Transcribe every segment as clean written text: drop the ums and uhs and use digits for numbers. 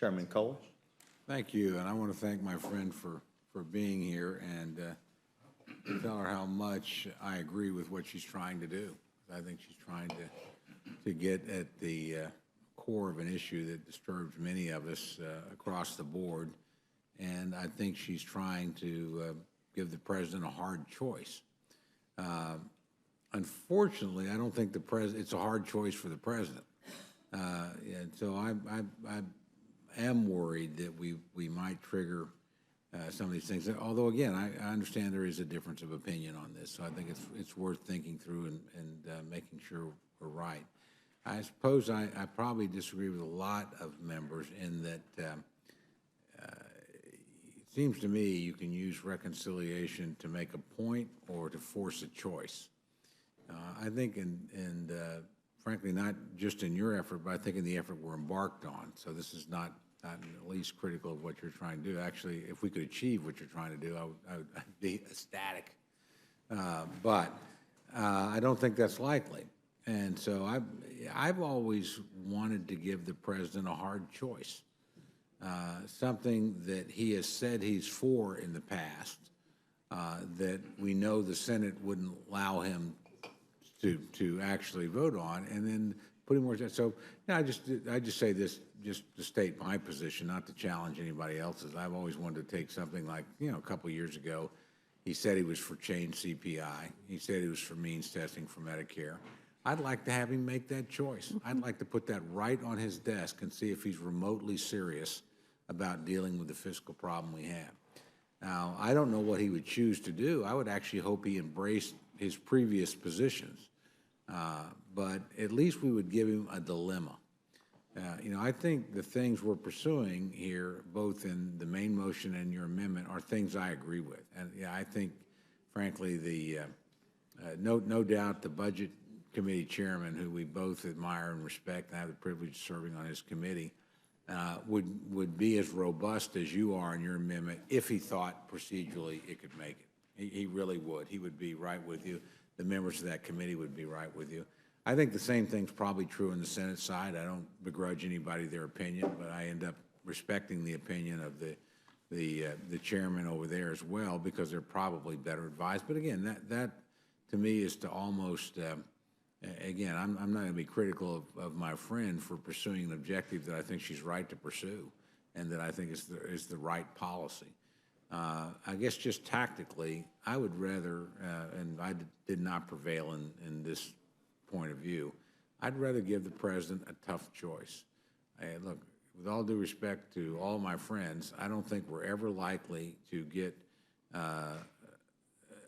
Chairman Cole. Thank you, and I want to thank my friend for being here and tell her how much I agree with what she's trying to do. I think she's trying to get at the core of an issue that disturbs many of us across the board, and I think she's trying to give the president a hard choice. Unfortunately, I don't think it's a hard choice for the president, and so I am worried that we might trigger some of these things. Although, again, I understand there is a difference of opinion on this, so I think it's worth thinking through and making sure we're right. I suppose I probably disagree with a lot of members in that it seems to me you can use reconciliation to make a point or to force a choice. I think, and frankly, not just in your effort, but I think in the effort we're embarked on. So this is not in the least critical of what you're trying to do. Actually, if we could achieve what you're trying to do, I'd be ecstatic. But I don't think that's likely. And so I've always wanted to give the president a hard choice, something that he has said he's for in the past, that we know the Senate wouldn't allow him to actually vote on, and then putting more. So I just say this just to state my position, not to challenge anybody else's. I've always wanted to take something like, a couple of years ago, he said he was for change CPI. He said he was for means testing for Medicare. I'd like to have him make that choice. I'd like to put that right on his desk and see if he's remotely serious about dealing with the fiscal problem we have. Now, I don't know what he would choose to do. I would actually hope he embraced his previous positions. But at least we would give him a dilemma. I think the things we're pursuing here, both in the main motion and your amendment, are things I agree with. And I think, frankly, no doubt the Budget Committee chairman, who we both admire and respect and have the privilege of serving on his committee, would be as robust as you are in your amendment if he thought procedurally it could make it. He really would. He would be right with you. The members of that committee would be right with you. I think the same thing's probably true on the Senate side. I don't begrudge anybody their opinion, but I end up respecting the opinion of the chairman over there as well, because they're probably better advised. But again, that to me is to almost, again, I'm not going to be critical of my friend for pursuing an objective that I think she's right to pursue and that I think is the right policy. I guess just tactically, I would rather, and I did not prevail in this point of view, I'd rather give the president a tough choice. Look, with all due respect to all my friends, I don't think we're ever likely to get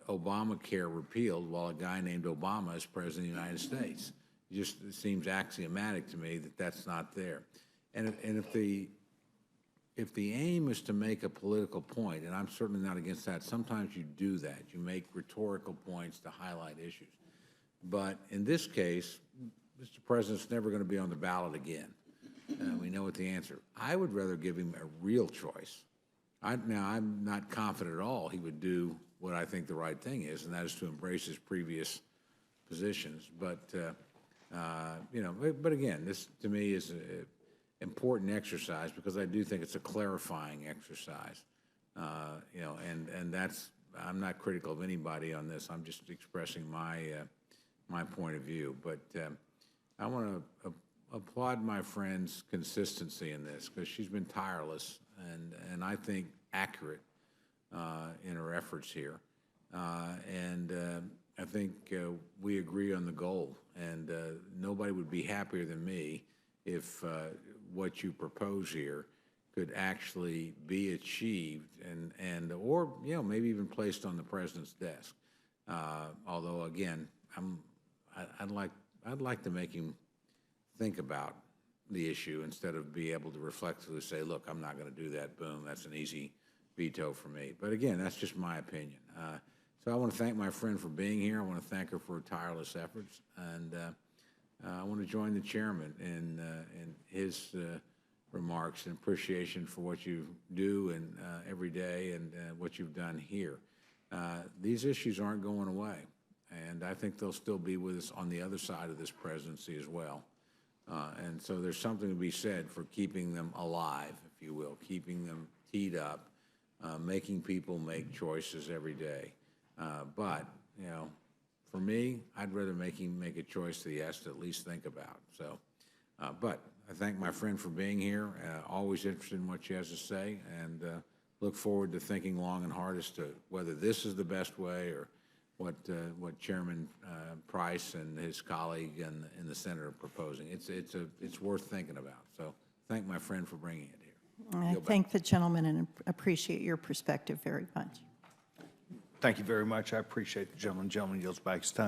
Obamacare repealed while a guy named Obama is president of the United States. It just seems axiomatic to me that that's not there. And if the aim is to make a political point, and I'm certainly not against that, sometimes you do that. You make rhetorical points to highlight issues. But in this case, Mr. President's never going to be on the ballot again. We know what the answer. I would rather give him a real choice. Now, I'm not confident at all he would do what I think the right thing is, and that is to embrace his previous positions. But, but again, this to me is an important exercise because I do think it's a clarifying exercise. And that's, I'm not critical of anybody on this. I'm just expressing my point of view. But I want to applaud my friend's consistency in this because she's been tireless and I think accurate in her efforts here. I think we agree on the goal. And nobody would be happier than me if what you propose here could actually be achieved or maybe even placed on the president's desk. Although again, I'd like to make him think about the issue instead of be able to reflexively say, look, I'm not going to do that. Boom, that's an easy veto for me. But again, that's just my opinion. So I want to thank my friend for being here. I want to thank her for her tireless efforts. And I want to join the chairman in his remarks and appreciation for what you do and every day and what you've done here. These issues aren't going away. And I think they'll still be with us on the other side of this presidency as well. And so there's something to be said for keeping them alive, if you will, keeping them teed up, making people make choices every day. But, you know, for me, I'd rather make him make a choice that he has to at least think about. So, but I thank my friend for being here, always interested in what she has to say, and look forward to thinking long and hard as to whether this is the best way or what Chairman Price and his colleague in the Senate are proposing. It's worth thinking about. So thank my friend for bringing it here. I thank the gentleman and appreciate your perspective very much. Thank you very much. I appreciate the gentleman. Gentleman yields back his time.